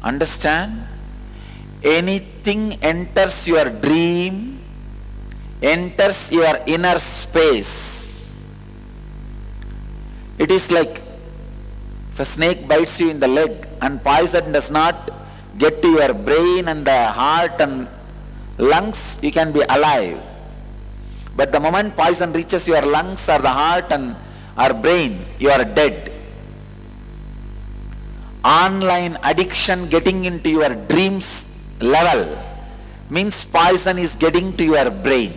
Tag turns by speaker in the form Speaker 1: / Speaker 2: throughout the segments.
Speaker 1: Understand? Anything enters your dream, enters your inner space. It is like if a snake bites you in the leg and poison does not get to your brain and the heart and lungs, you can be alive. But the moment poison reaches your lungs or the heart and or brain, you are dead. Online addiction getting into your dreams level means poison is getting to your brain.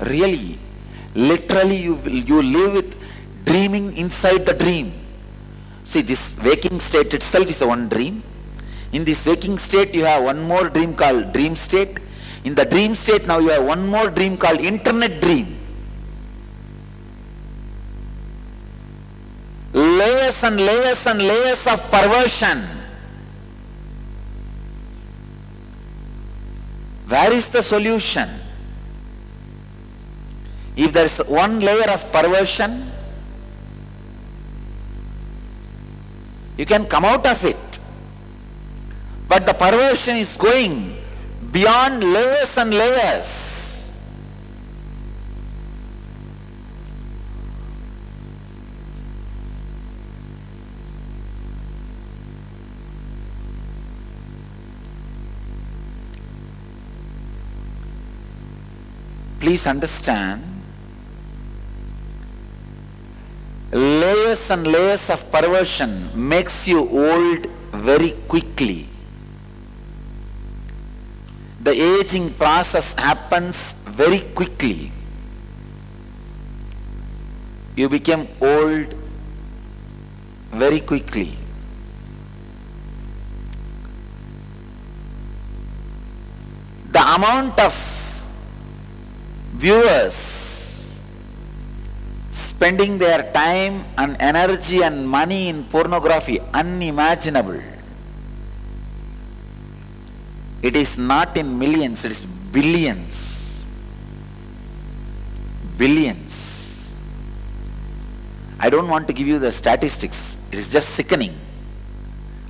Speaker 1: Really, literally you live with dreaming inside the dream. See, this waking state itself is one dream. In this waking state you have one more dream called dream state. In the dream state now you have one more dream called internet dream. Layers and layers and layers of perversion. Where is the solution? If there is one layer of perversion, you can come out of it. But the perversion is going beyond layers and layers. Please understand, layers and layers of perversion makes you old very quickly. The aging process happens very quickly. You become old very quickly. The amount of viewers spending their time and energy and money in pornography, unimaginable. It is not in millions, it is billions. Billions. I don't want to give you the statistics. It is just sickening.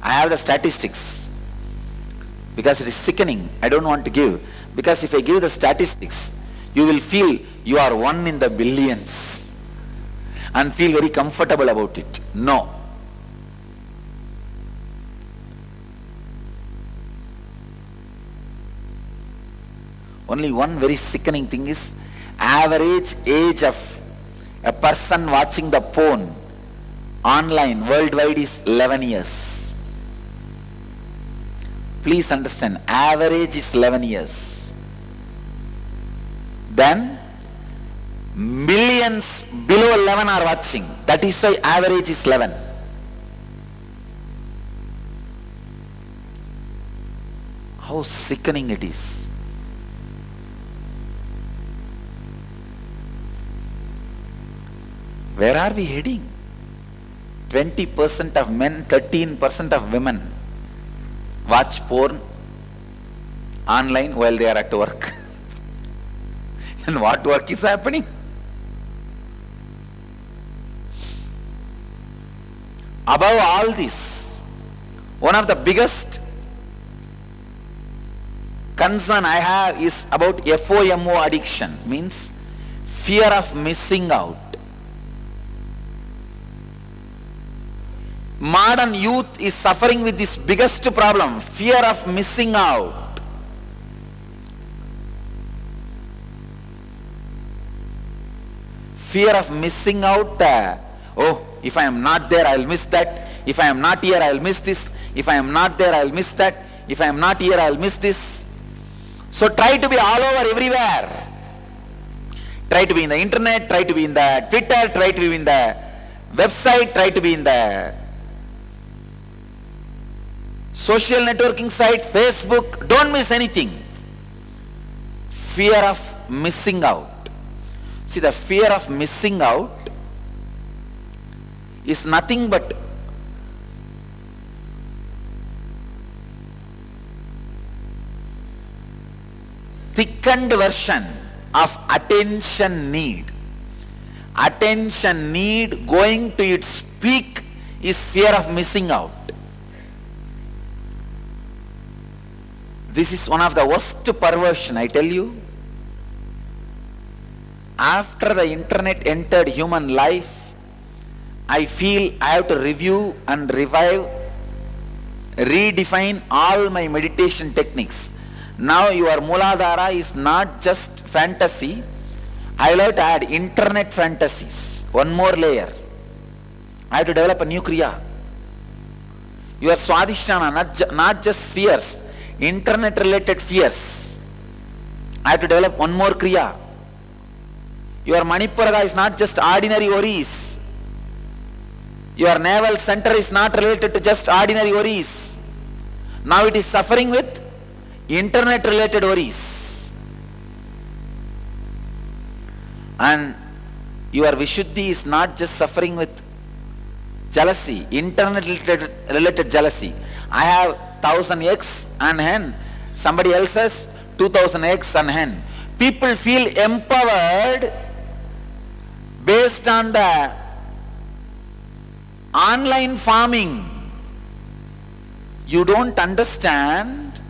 Speaker 1: I have the statistics because it is sickening. I don't want to give, because if I give the statistics, you will feel you are one in the billions and feel very comfortable about it. No. Only one very sickening thing is, average age of a person watching the porn online worldwide is 11 years. Please understand, average is 11 years. Then millions below 11 are watching. That is why average is 11. How sickening it is. Where are we heading? 20% of men, 13% of women watch porn online while they are at work. And what work is happening? Above all this, one of the biggest concern I have is about FOMO addiction, means fear of missing out. Modern youth is suffering with this biggest problem, fear of missing out. Fear of missing out. If I am not there, I will miss that. If I am not here, I will miss this. If I am not there, I will miss that. If I am not here, I will miss this. So try to be all over everywhere. Try to be in the internet, try to be in the Twitter, try to be in the website, try to be in the social networking site, Facebook. Don't miss anything. Fear of missing out. See, the fear of missing out is nothing but thickened version of attention need. Attention need going to its peak is fear of missing out. This is one of the worst perversion, I tell you. After the internet entered human life, I feel I have to review and revive, redefine all my meditation techniques. Now your Mooladhara is not just fantasy. I will have to add internet fantasies, one more layer. I have to develop a new Kriya. Your Swadhisthana, not just fears, internet related fears. I have to develop one more Kriya. Your Manipuraga is not just ordinary worries. Your navel center is not related to just ordinary worries. Now it is suffering with internet related worries. And your Vishuddhi is not just suffering with jealousy, internet related jealousy. I have 1000x on hand, somebody else has 2000x on hand. People feel empowered based on the online farming. You don't understand.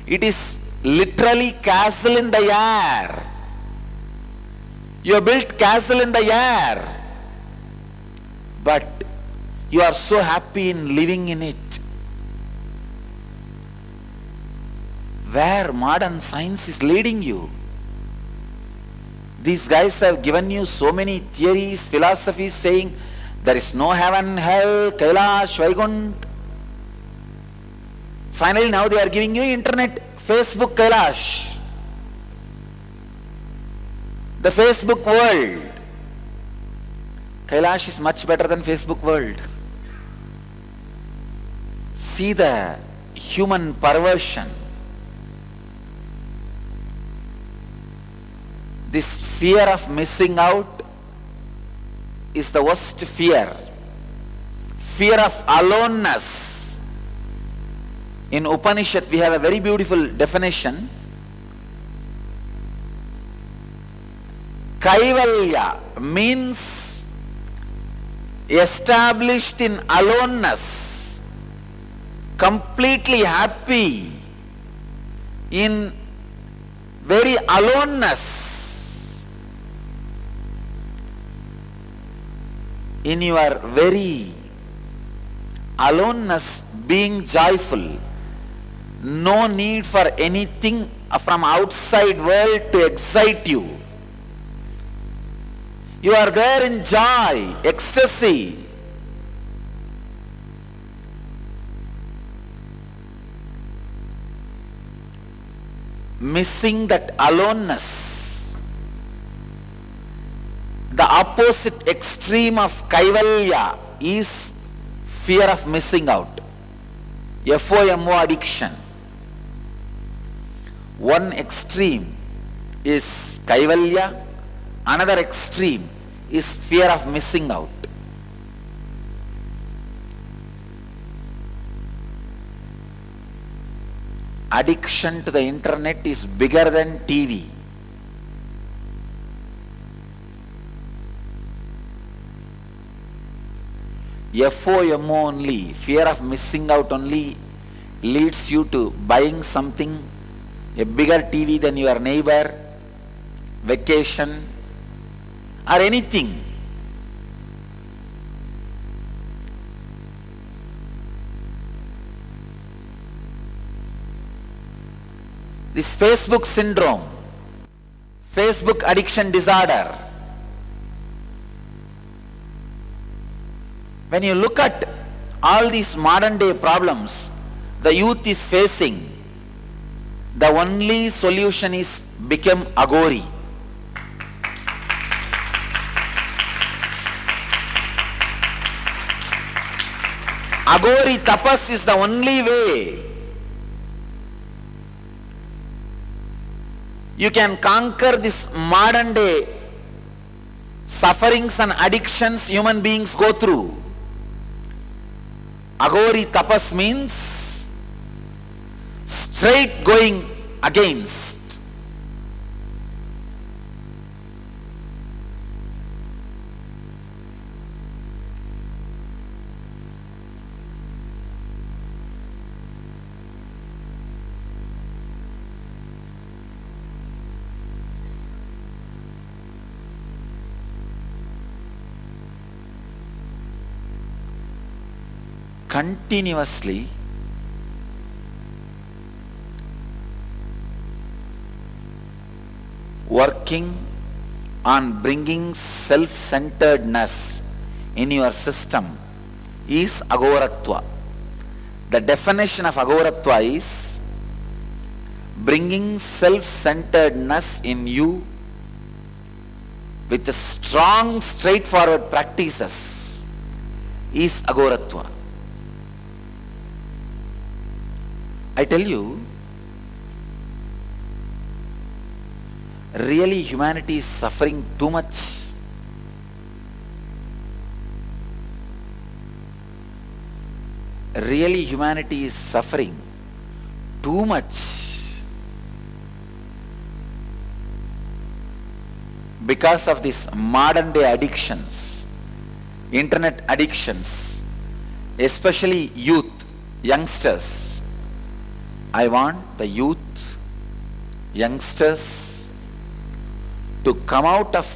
Speaker 1: It is literally castle in the air. You have built castle in the air. But you are so happy in living in it. Where modern science is leading you. These guys have given you so many theories, philosophies saying there is no heaven, hell, Kailash, Vaikunt. Finally now they are giving you internet, Facebook Kailash. The Facebook world. Kailash is much better than Facebook world. See the human perversion. This fear of missing out is the worst fear. Fear of aloneness. In Upanishad we have a very beautiful definition. Kaivalya means established in aloneness, completely happy in very aloneness. In your very aloneness, being joyful, no need for anything from outside world to excite you. You are there in joy, ecstasy. Missing that aloneness. The opposite extreme of Kaivalya is fear of missing out. FOMO addiction. One extreme is Kaivalya, another extreme is fear of missing out. Addiction to the internet is bigger than TV. FOMO only, fear of missing out only leads you to buying something, a bigger TV than your neighbor, vacation, or anything. This Facebook syndrome, Facebook addiction disorder. When you look at all these modern day problems the youth is facing, the only solution is become Aghori. Aghori tapas is the only way you can conquer this modern day sufferings and addictions human beings go through. Aghori tapas means straight going against. continuously working on bringing self-centeredness in your system is agoratva. The definition of agoratva is bringing self-centeredness in you with strong, straightforward practices is agoratva. I tell you, really humanity is suffering too much. Really humanity is suffering too much because of these modern day addictions, internet addictions, especially youth, youngsters. I want the youth, youngsters to come out of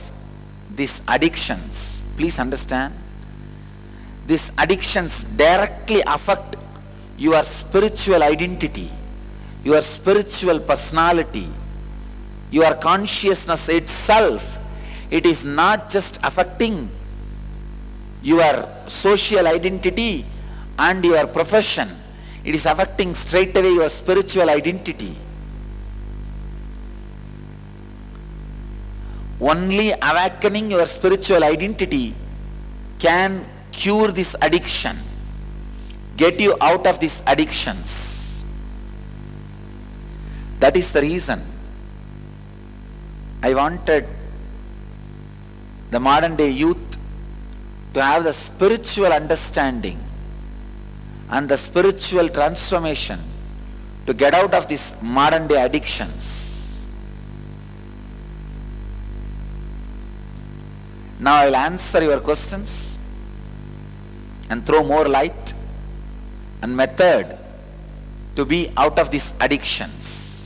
Speaker 1: these addictions. Please understand, these addictions directly affect your spiritual identity, your spiritual personality, your consciousness itself. It is not just affecting your social identity and your profession. It is affecting straight away your spiritual identity. Only awakening your spiritual identity can cure this addiction, get you out of these addictions. That is the reason I wanted the modern day youth to have the spiritual understanding and the spiritual transformation to get out of these modern day addictions. Now I will answer your questions and throw more light and method to be out of these addictions.